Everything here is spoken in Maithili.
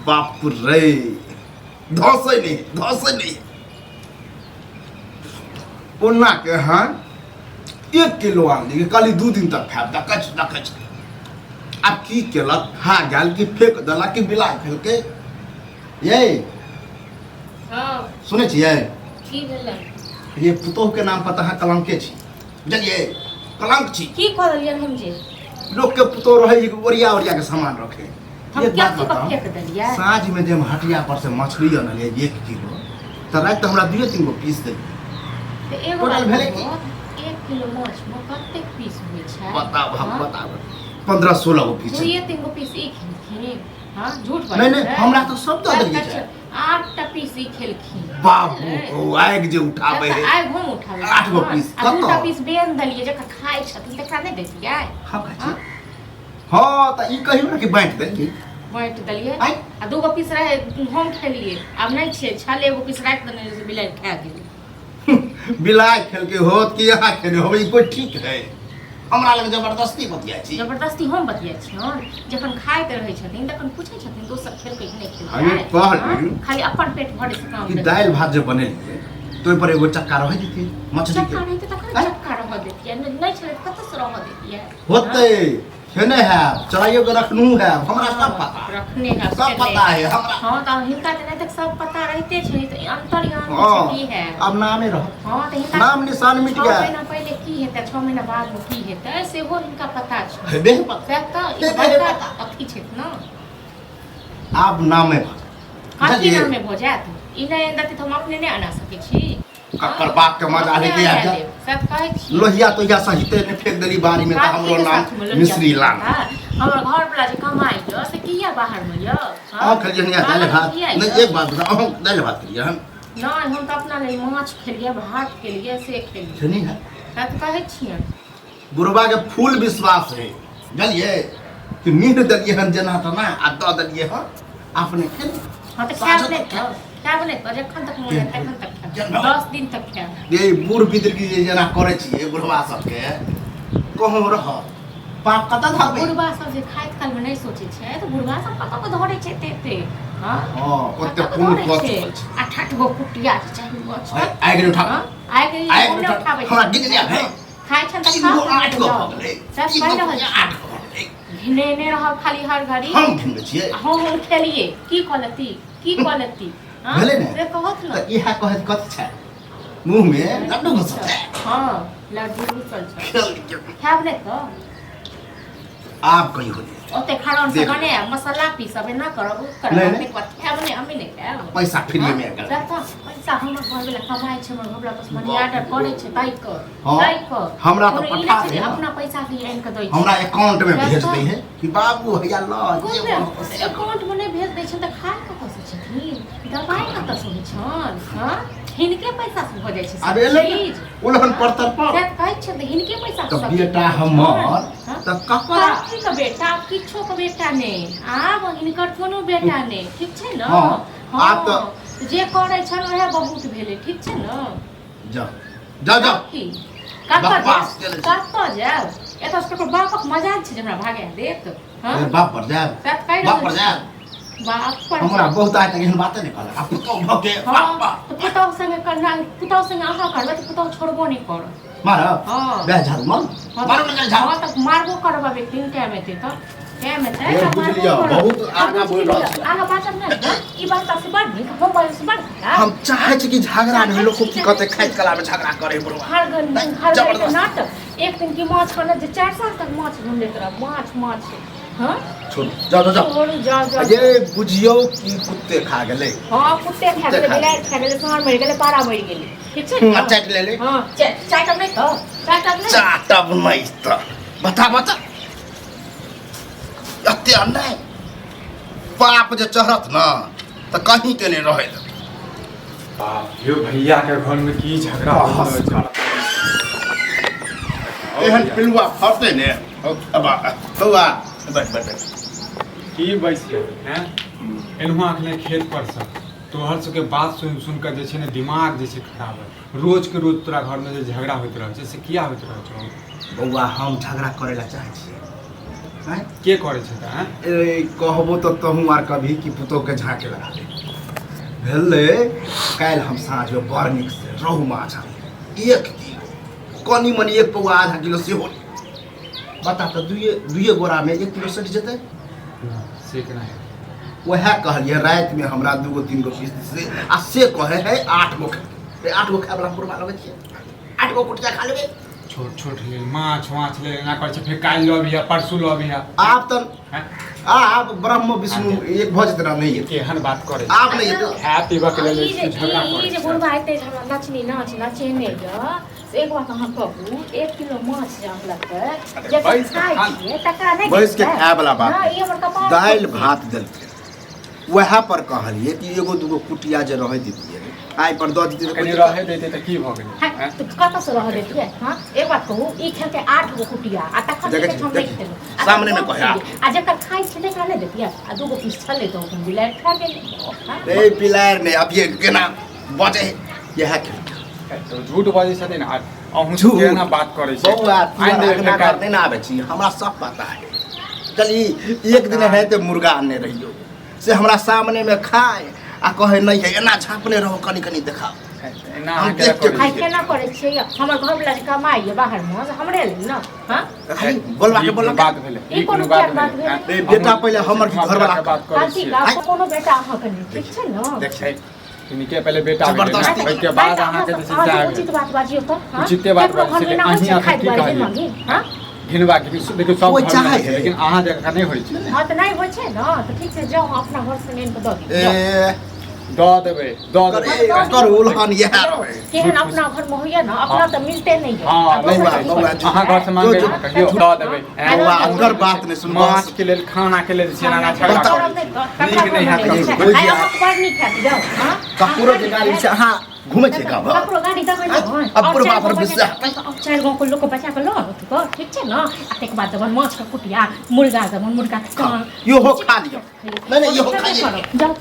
बाप रे धसे नहीं ओना के हाँ 1 किलो आनली कल 2 दिन तक खाब दकच अब की केलक हाँ गाल की फेंक देलक कि बिला फेंके ये हाँ सुने छियै की भेलै ये पुतोह के नाम पता है कलंके छी बुझलिए कलंक छी की कह देलियै हम जे लोग के पुतोह रहे जे ओरिया के सामान रखे हम एक क्या बात की बताओ फेंक देलियै साँझ में जब हटिया पर से मछली अनलिए 1 किलो तो रात हमरा 2-3 गो पीस दे तऽ एगो टोटल भेलै की 1 किलो माछ में कतेक पीस होइ छै बताब हम हाँ? बताब 15-16 गो पीस 2-3 गो पीस ई खेलखिन हाँ झूठ नहीं हमरा तो सब दे देलिए छै 8टा पीस ई खेलखिन बाबू ओ आगि जे उठाबै है आइ हम उठाबै 8 गो पीस आ 2टा कतऽ पीस बेन देलियै जकर खाइ छथिन तकरा नहि दैतियै हम कहै छी हाँ तो ई कहियो ना कि बांट देंगे बाँटि देलियै आइ आ 2 गो पीस रहे हम खेलियै आब नहि छै छल एगो पीस राखि देने से बिलाइ खा गेलै बिलाइ खेलके होत कि यहाँ खेले होबै ई कोई ठीक है हमरा लग जबरदस्ती बतिया छी जबरदस्ती हम बतिया छियन जखन खाइत रहै छथिन तखन पूछै छथिन दोसर खेलकै कि नहि हमे खेलकै कहली खाली अपन पेट भरे से काम कि दालि भात जे बनेलिए तो पर एगो चक्का रह जेती मछली चक्का के नहीं तो तखन चक्का रह देतियै नहीं छलै तऽ कतऽ से रह देतियै होते खेने है चलाइयो के रखनू है हमरा सब पता रखने है सब पता है हमरा हां तऽ हिनका तऽ नहीं तक सब पता रहते छै तऽ अंतर्यामी हाँ, की है अब नामे रह हां तऽ हिनका नाम निशान मिट 6 गया महीना पहले की हेतै 6 महीना बाद में की हेतै सेहो हिनका पता छै हेबे पता तऽ हेबे ई पता। अथी छै न आब नामे कथी नाम में भऽ जायत ई नहीं देतै तऽ हम अपने नहीं आना सकै छी ककर बाप के मजा लेके आ जा सब कहै छी लोहिया तो या सहिते ने फेंक देली बारी में तो हमरो नाम मिश्री लाल हमर घर वाला जे कमाई य से किया बाहर में य हां खलिए नहीं दाल भात नहीं एक बात बताओ हम दाल भात करिए हम नहीं हम तो अपना लिए माछ खेलिए भात खेलिए से खेलिए सुनी है बात कहै छियै बुढ़वा के फूल विश्वास है बुझलिए कि मीट दलिए हन जना त ना आ द दलिए हन अपने खेल हां तो खाब नहीं तो जखन तक मोन है तखन तक खाब 10 दिन तक खाब ये बूढ़ पितर की जे जना करे छिए बुढ़वा सब के कहूं रह पाप कत धरबे बुढ़वा सब जे खाइत काल में नहीं सोचे छै तो बुढ़वा सब कत को धरे छै तेते हां हां ओते खून कस छै 8 गो कुटिया चाही माछ आइ गेल उठा आइ गेल उठाबै हमरा गिन जा है खाइ छन त 8 गो हो गेलै सब कहि रहल छी 8 गो हो गेलै घिनेने रहब खाली हर घड़ी हम घिन छिए हम खेलिए की कहलती हां भेले ने से कहत न त इहा कहत कत छै मुंह में लड्डू घुसल छै हां लड्डू घुसल छै खेल खाब नहीं तो आप कहीं हो ओते खड़न से बने मसाला पीसबे ना करब नहीं, करब कत खाब नहीं हमें नहीं खाब पैसा फ्री में कर पैसा हमर घर वाला कमाई छै हमर घर वाला मनी ऑर्डर करे छै ताई कर हाँ, ताई कर हमरा तो कोनो ई पठा नहीं दे छै ना। अपना पैसा से आन के दै छै हमरा अकाउंट में भेज दे है कि बाबू भैया लो अकाउंट में नहीं भेज दै छै त खाय कतऽ से छथिन दवाई कतऽ से होइ छन हां हिनके पैसा से हो जाइ छै अबे ले उलहन परतर पर से कहै छै त हिनके पैसा तो से बेटा हमर त ककरा की का बेटा किछो का बेटा ने आब हिनकर कोनो बेटा ने ठीक छै न हाँ, आब तो जे करे छन ओहे बहुत भेले ठीक छै न जा जा जा की बकवास केले छै। कतऽ जाब एतऽ से ककर बापक मजाक छै जे हमरा भागे देत हां ए, बाप पर जा बात कहि बाप पर रहल जा छी। बाप पर हमरा बहुत आज तक एहन बातें नहीं कहला अब तो भके हाँ, बाप तो पुतौह संगे करना पुतौह संगे अहाँ करबै तऽ पुतौह छोड़बो नहीं कर मार हाँ। बे झाड़ू मारो ना झाड़ू हाँ तक मारबो करबा व्यक्ति क्या में ते तो क्या में ते ए, बुझलियै, बहुत आगा बढ़ि रहल छै। आगा बात नहीं ई बात से बढ़ नहीं मोबाइल से बढ़ हम चाहे छी कि झगड़ा नहीं लोग की कहते खाइत कला में झगड़ा करे बुढ़वा हर घर जबरदस्त। नाटक एक दिन की माछ खाना जे 4 साल तक माछ ढूंढते रह माछ हां छोड़ जा जा जा छोड़ जा ये बुझियो कि कुत्ते खा गेले हां कुत्ते खा गेले बिलाइ खा गेले सार मर गेले पारा मर गेले ठीक छै ना चाट ले ले हां चाट नहीं तो चाट नहीं चाटब नहीं त बता अत्ते अन्याय पाप जे चढ़त न त कहीं के नहीं रहे बाप यो भैया के घर में की झगड़ा हो रहा एहन पिलुआ फरते ने अब बउआ बैठ की बैस के हैं एनहुआ अखने खेत पर से तोहर सबके बात सुन कर जे छै ने दिमाग जे छै खराब है रोज के रोज तोरा घर में जे झगड़ा होइत रहै छै से किया होइत रहै छै बउआ हम झगड़ा करे ला चाहे छी हैं के करे छै त हैं ए कहबो तो तहूँ आर कभी कि पुतोह के झाँके लगा दे भेलै काल्हि हम साँझ में बड़ नीक से रोहु माछ आनलियै 1 किलो कनी मनी 1 पौआ आधा किलो सेहो बता तो दुइये गोरा में 1 किलो सटि जेतै से केना वह कहलिए रात में हमरा 2 3 गो पीस से आ से कहे है 8 गो खाए 8 गो खाए वाला पुरवा लगे छियै 8 गो कुटिया खा लेबे छोट छोट ले माछ ले ना कर छै फेर काल्हि लबी है परसू लबी है आप तो आप ब्रह्म विष्णु एक भज तरह नहीं है केहन बात करे आप नहीं है हैप्पी बक ले ई झगड़ा करे जे बुढ़बा आइते हमरा नचनी नचेने य से एक बात अहाँ कहू 1 किलो माछ जे लगतै जे खाइ छियै तकरा नहीं बैस के खाए वाला बात हां ई हमर कपाल दाल भात देलकै वह पर कहलिए कि एगो दूगो कुटिया जे रह दितिए आइ पर दऽ दितिए कनी रहे देते त की भ गेलै हां तो कतऽ से रह देतिए हां एक बात कहू ई खेल के 8 गो कुटिया आ तखन के हम नहीं खेलू सामने में कहया आ जकर खाइ छले का नहीं देतिए आ 2 गो पीस छले तो हम बिलाइ खा गेल ए पिलार ने अब ये केना बचे यह तो झूठ बाजै छथिन आ अहूँ झूठ। केना बात करे छै बौआ आइन देबे ना फेर नहीं ना आवे छी हमरा सब पता है कल एक दिन है तो मुर्गा आने रहियो से हमरा सामने में खाए आ कहे नहीं है एना झाँपने रहो कनी कनी देखा एना हम अहाँ देख के करे खाइ केना करे छियै हमर घर वाला जे कमाइ ये बाहर में हमरे लेल न हां खाली बोलवा के बोलवा बात भेलै ई कोनो बात भेलै? बेटा पहले हमर घर वाला बात करे कांची छियै का कोनो बेटा अहाँ के ठीक छै न देख छै इनके पहले बेटा भेलै जबरदस्ती। ओइ के बाद अहाँ के जे छै उचित बात बाजियो त हां उचिते बात बाजियो, अहीं आखिर की कहलियै? हां घिनबा के देखियो सब कोई घर चाहे में छै, लेकिन अहाँ जगह नहीं होय छै हां त नहीं होय छै न त ठीक छै जाओ अपना घर से नेन के द दी ए द देबै कर उल्हन यह रहे केहन अपना घर में होइए न अपना त मिलते नहीं है हां अब नहीं दोसर बौआ, की बौआ, अहाँ घर से मांगे जो- कहियो द देबै बौआ अगर बात नहीं सुन माछ के लेल खाना के लेल से ना झगड़ा बताओ। करे नीक नहीं हैत ककरो। नहीं हम बड़ नीक है जाओ हां कपूरो के गाड़ी से अहाँ घूमे छै गाँव ककरो गाड़ी दबै न अब पूरा पर विश्वास अब 4 गाँव को लोग को बचा के लो तो ठीक छै न आ तेक बाद जब माछ का कुटिया मुर्गा जब मुर्गा यो हो खा लियो नहीं नहीं यो हो खा लियो जाओ